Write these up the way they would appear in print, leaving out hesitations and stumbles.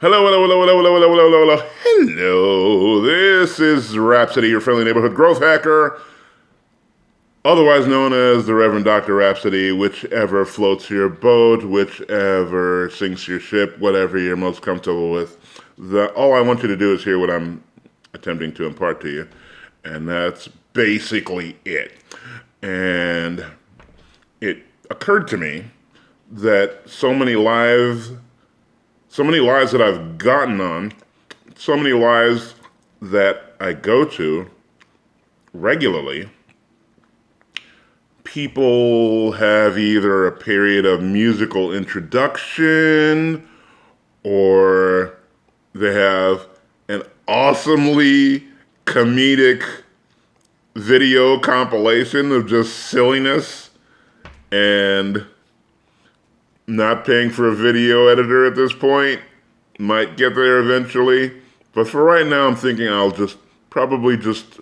Hello, hello, hello, hello, hello, hello, hello, hello, hello. This is Rhapsody, your friendly neighborhood growth hacker, otherwise known as the Reverend Dr. Rhapsody, whichever floats your boat, whichever sinks your ship, whatever you're most comfortable with. All I want you to do is hear what I'm attempting to impart to you, and that's basically it. And it occurred to me that so many lives that I've gotten on, so many lives that I go to regularly, people have either a period of musical introduction or they have an awesomely comedic video compilation of just silliness and not paying for a video editor at this point. Might get there eventually. But for right now, I'm thinking I'll probably just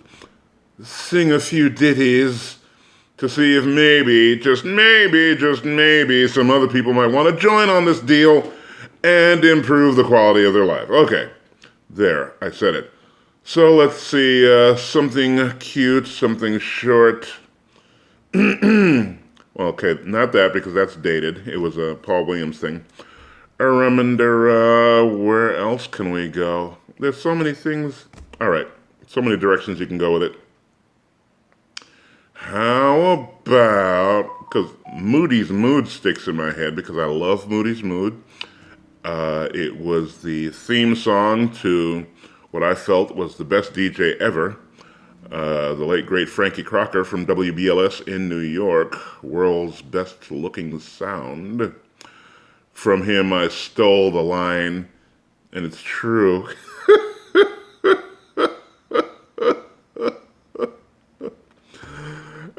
sing a few ditties to see if maybe, just maybe, some other people might want to join on this deal and improve the quality of their life. Okay, there, I said it. So let's see, something cute, something short. Well, okay, not that because that's dated. It was a Paul Williams thing. Where else can we go? There's so many things. All right, so many directions you can go with it. How about, because Moody's Mood sticks in my head because I love Moody's Mood. It was the theme song to what I felt was the best DJ ever. The late, great Frankie Crocker from WBLS in New York, world's best-looking sound. From him, I stole the line, and it's true.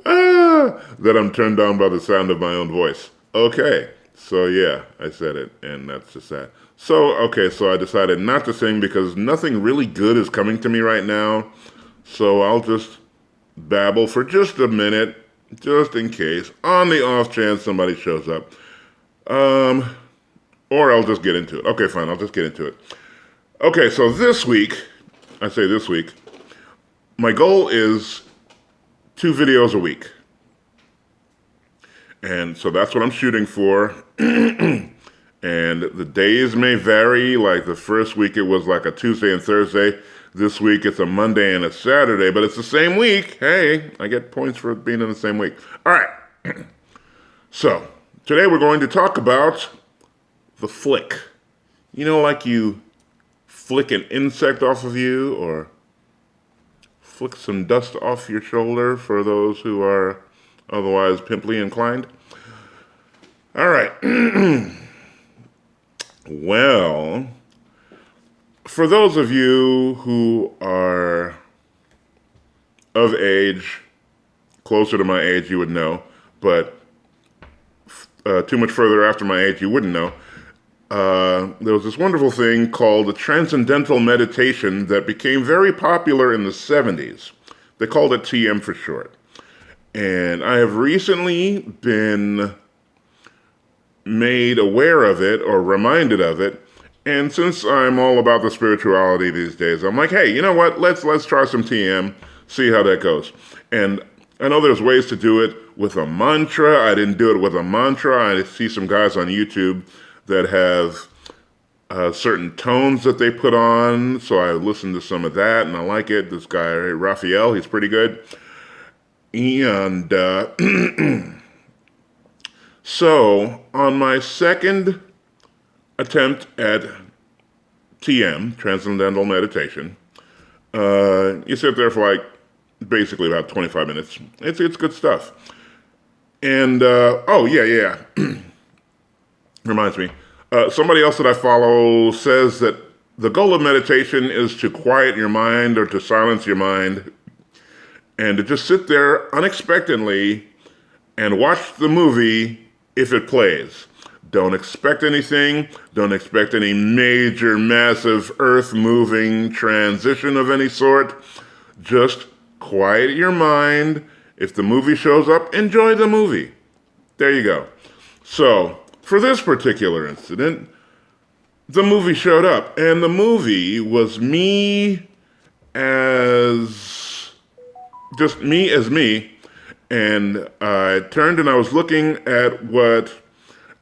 That I'm turned on by the sound of my own voice. Okay, so yeah, I said it, and that's just that. So I decided not to sing because nothing really good is coming to me right now. So I'll just babble for just a minute, just in case, on the off chance somebody shows up. Or I'll just get into it. Okay, fine, I'll just get into it. Okay, so this week, my goal is 2 videos a week. And so that's what I'm shooting for. And the days may vary. Like the first week it was like a Tuesday and Thursday. This week it's a Monday and a Saturday, but it's the same week. Hey, I get points for being in the same week. All right. So today we're going to talk about the flick. You know, like you flick an insect off of you or flick some dust off your shoulder for those who are otherwise pimply inclined. All right. Well, for those of you who are of age, closer to my age, you would know, but too much further after my age, you wouldn't know. There was this wonderful thing called the Transcendental Meditation that became very popular in the 70s. They called it TM for short. And I have recently been made aware of it or reminded of it. And since I'm all about the spirituality these days, I'm like, hey, you know what? Let's try some TM, see how that goes. And I know there's ways to do it with a mantra. I didn't do it with a mantra. I see some guys on YouTube that have certain tones that they put on. So I listened to some of that and I like it. This guy, Raphael, he's pretty good. And so on my second attempt at TM, Transcendental Meditation, you sit there for like basically about 25 minutes. It's good stuff. And, reminds me, somebody else that I follow says that the goal of meditation is to quiet your mind or to silence your mind and to just sit there unexpectedly and watch the movie if it plays. Don't expect anything. Don't expect any major, massive, earth-moving transition of any sort. Just quiet your mind. If the movie shows up, enjoy the movie. There you go. So, for this particular incident, the movie showed up, and the movie was me as just me as me. And I turned and I was looking at what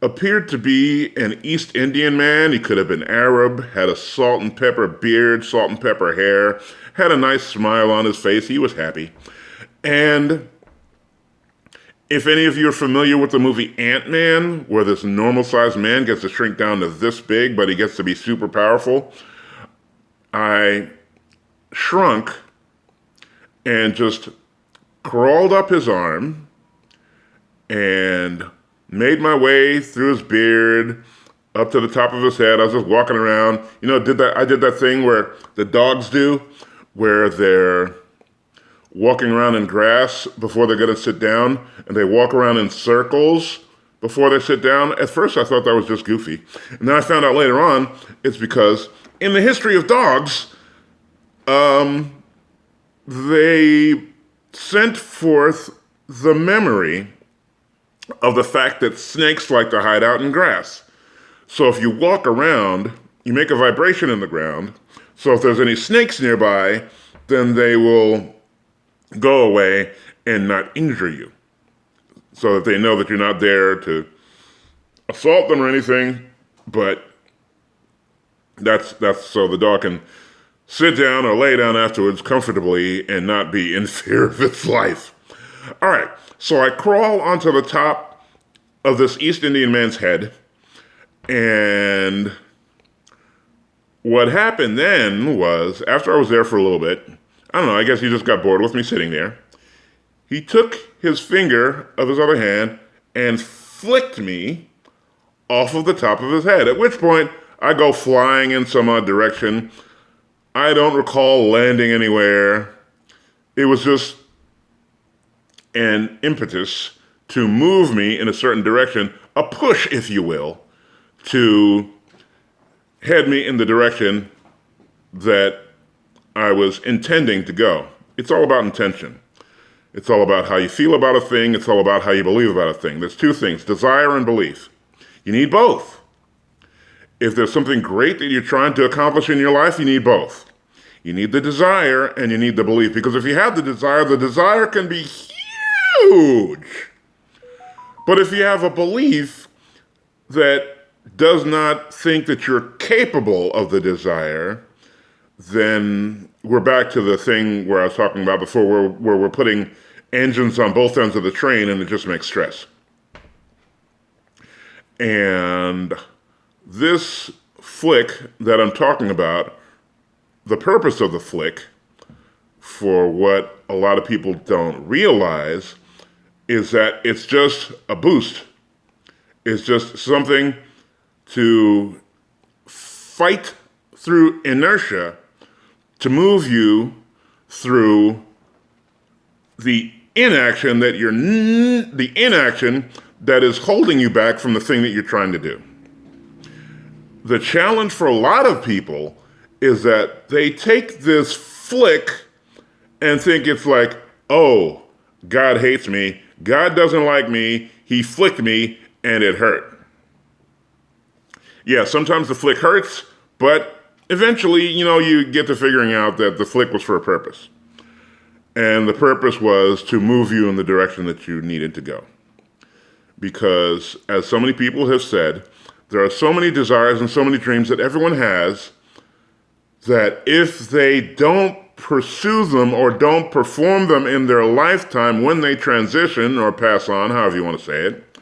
appeared to be an East Indian man. He could have been Arab, had a salt and pepper beard, salt and pepper hair, had a nice smile on his face. He was happy. And if any of you are familiar with the movie Ant-Man, where this normal-sized man gets to shrink down to this big, but he gets to be super powerful, I shrunk and just crawled up his arm and made my way through his beard up to the top of his head. I was just walking around. I did that thing where the dogs do, where they're walking around in grass before they're going to sit down, and they walk around in circles before they sit down. At first, I thought that was just goofy. And then I found out later on it's because in the history of dogs, they sent forth the memory of the fact that snakes like to hide out in grass. So if you walk around, you make a vibration in the ground. So if there's any snakes nearby, then they will go away and not injure you. So that they know that you're not there to assault them or anything, but that's so the dog can sit down or lay down afterwards comfortably and not be in fear of its life. All right, so I crawl onto the top of this East Indian man's head, and what happened then was, after I was there for a little bit, I don't know, I guess he just got bored with me sitting there. He took his finger of his other hand and flicked me off of the top of his head, at which point I go flying in some odd direction. I don't recall landing anywhere. It was just an impetus to move me in a certain direction, a push, if you will, to head me in the direction that I was intending to go. It's all about intention. It's all about how you feel about a thing. It's all about how you believe about a thing. There's two things, desire and belief. You need both. If there's something great that you're trying to accomplish in your life, you need both. You need the desire and you need the belief. Because if you have the desire can be huge. But if you have a belief that does not think that you're capable of the desire, then we're back to the thing where I was talking about before, where we're putting engines on both ends of the train and it just makes stress. And this flick that I'm talking about, the purpose of the flick, for what a lot of people don't realize, is that it's just a boost. It's just something to fight through inertia to move you through the inaction that is holding you back from the thing that you're trying to do. The challenge for a lot of people is that they take this flick and think it's like, oh, God hates me, God doesn't like me, he flicked me and it hurt. Yeah, sometimes the flick hurts, but eventually, you get to figuring out that the flick was for a purpose. And the purpose was to move you in the direction that you needed to go. Because, as so many people have said, there are so many desires and so many dreams that everyone has that if they don't pursue them or don't perform them in their lifetime when they transition or pass on, however you want to say it,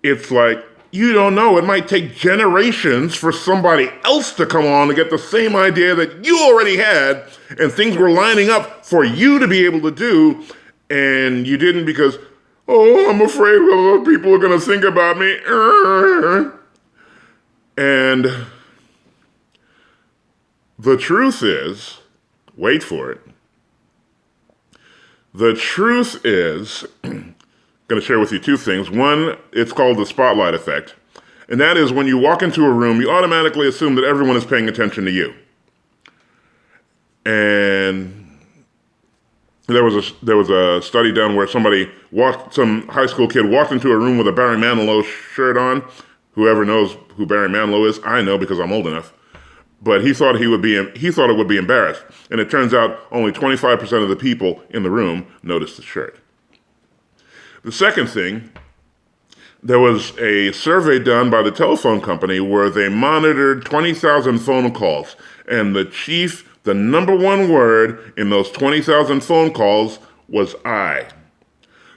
it's like, you don't know, it might take generations for somebody else to come along to get the same idea that you already had, and things were lining up for you to be able to do, and you didn't because, oh, I'm afraid what other people are going to think about me. And the truth is, wait for it, the truth is, I'm going to share with you two things. One, it's called the spotlight effect. And that is when you walk into a room, you automatically assume that everyone is paying attention to you. And there was a study done where some high school kid walked into a room with a Barry Manilow shirt on, Whoever knows who Barry Manilow is, I know because I'm old enough. But he thought it would be embarrassed. And it turns out only 25% of the people in the room noticed the shirt. The second thing, there was a survey done by the telephone company where they monitored 20,000 phone calls. And the number one word in those 20,000 phone calls was I.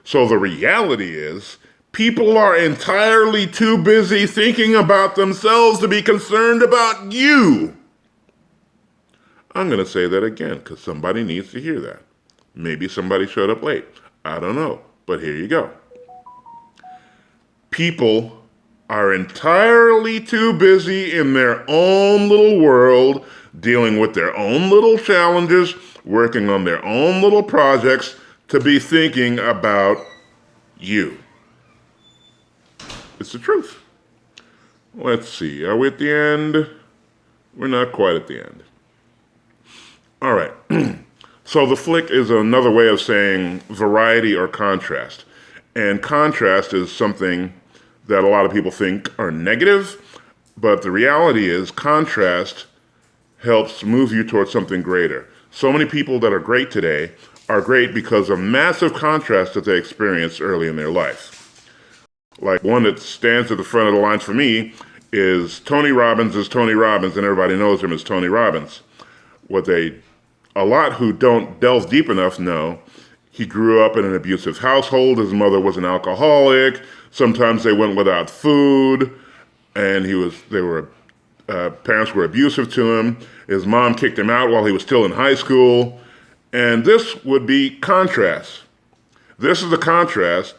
So the reality is, people are entirely too busy thinking about themselves to be concerned about you. I'm going to say that again because somebody needs to hear that. Maybe somebody showed up late. I don't know, but here you go. People are entirely too busy in their own little world, dealing with their own little challenges, working on their own little projects, to be thinking about you. It's the truth. Let's see. Are we at the end? We're not quite at the end. All right. So the flick is another way of saying variety or contrast. And contrast is something that a lot of people think are negative, but the reality is contrast helps move you towards something greater. So many people that are great today are great because of massive contrast that they experienced early in their life. Like one that stands at the front of the lines for me is Tony Robbins is Tony Robbins, and everybody knows him as Tony Robbins. A lot who don't delve deep enough know he grew up in an abusive household. His mother was an alcoholic. Sometimes they went without food, and parents were abusive to him. His mom kicked him out while he was still in high school. And this would be contrast. This is a contrast,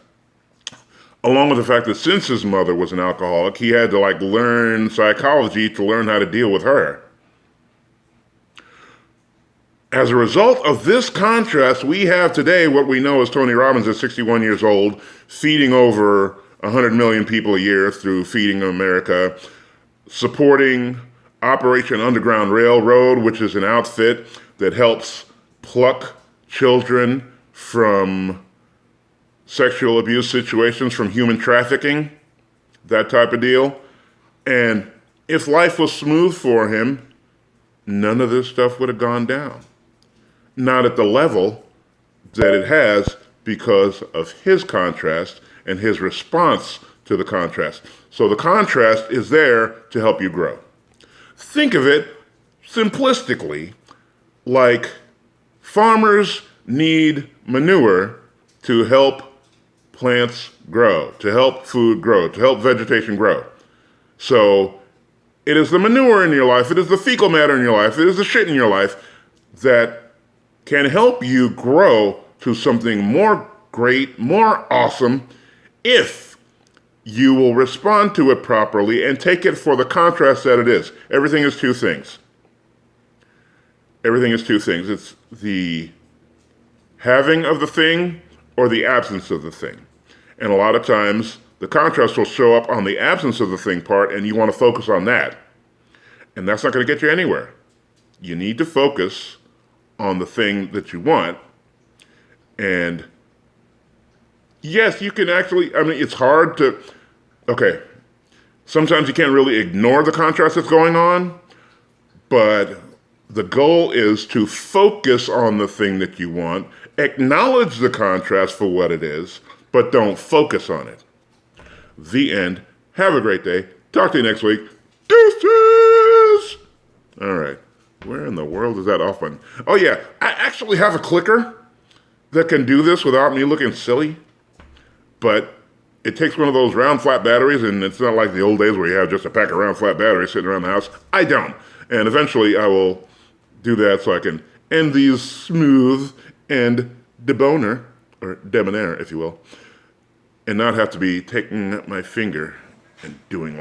along with the fact that since his mother was an alcoholic, he had to learn psychology to learn how to deal with her. As a result of this contrast, we have today what we know as Tony Robbins at 61 years old, feeding over 100 million people a year through Feeding America, supporting Operation Underground Railroad, which is an outfit that helps pluck children from sexual abuse situations, from human trafficking, that type of deal. And if life was smooth for him, none of this stuff would have gone down. Not at the level that it has because of his contrast and his response to the contrast. So the contrast is there to help you grow. Think of it simplistically like farmers need manure to help plants grow, to help food grow, to help vegetation grow. So it is the manure in your life, it is the fecal matter in your life, it is the shit in your life that can help you grow to something more great, more awesome, if you will respond to it properly and take it for the contrast that it is. Everything is two things. Everything is two things. It's the having of the thing or the absence of the thing. And a lot of times, the contrast will show up on the absence of the thing part, and you want to focus on that. And that's not going to get you anywhere. You need to focus on the thing that you want. And yes, you can actually, it's hard to, sometimes you can't really ignore the contrast that's going on, but the goal is to focus on the thing that you want, acknowledge the contrast for what it is, but don't focus on it. The end. Have a great day. Talk to you next week. Deuces! All right. Where in the world is that off button? Oh yeah, I actually have a clicker that can do this without me looking silly, but it takes one of those round flat batteries, and it's not like the old days where you have just a pack of round flat batteries sitting around the house. I don't. And eventually I will do that so I can end these smooth and debonair, or debonair, if you will, and not have to be taking my finger and doing like